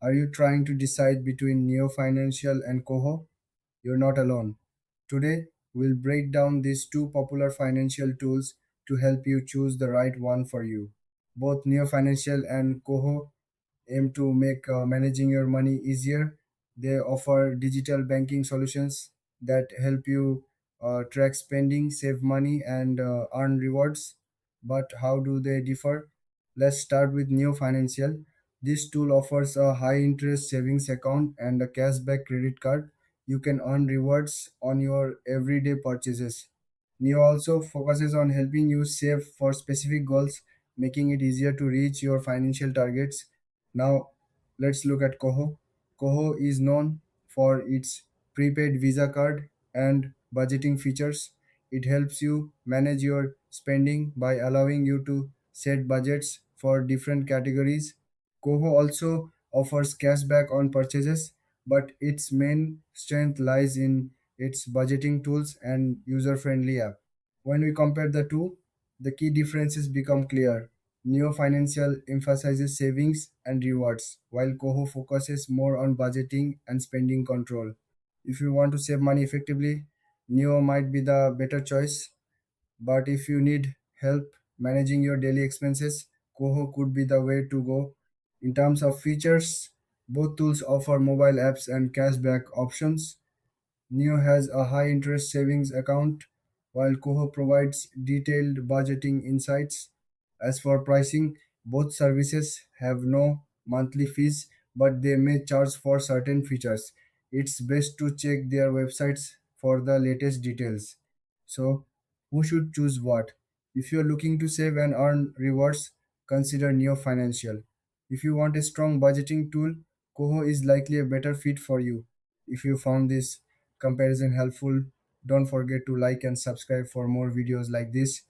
Are you trying to decide between Neo Financial and Koho? You're not alone. Today, we'll break down these two popular financial tools to help you choose the right one for you. Both Neo Financial and Koho aim to make managing your money easier. They offer digital banking solutions that help you track spending, save money, and earn rewards. But how do they differ? Let's start with Neo Financial. This tool offers a high interest savings account and a cashback credit card. You can earn rewards on your everyday purchases. Neo also focuses on helping you save for specific goals, making it easier to reach your financial targets. Now, let's look at Koho. Koho is known for its prepaid Visa card and budgeting features. It helps you manage your spending by allowing you to set budgets for different categories. Koho also offers cashback on purchases, but its main strength lies in its budgeting tools and user friendly app. When we compare the two, the key differences become clear. Neo Financial emphasizes savings and rewards, while Koho focuses more on budgeting and spending control. If you want to save money effectively, Neo might be the better choice, but if you need help managing your daily expenses, Koho could be the way to go. In terms of features, both tools offer mobile apps and cashback options. Neo has a high interest savings account, while Koho provides detailed budgeting insights. As for pricing, both services have no monthly fees, but they may charge for certain features. It's best to check their websites for the latest details. So, who should choose what? If you're looking to save and earn rewards, consider Neo Financial. If you want a strong budgeting tool, Koho is likely a better fit for you. If you found this comparison helpful, don't forget to like and subscribe for more videos like this.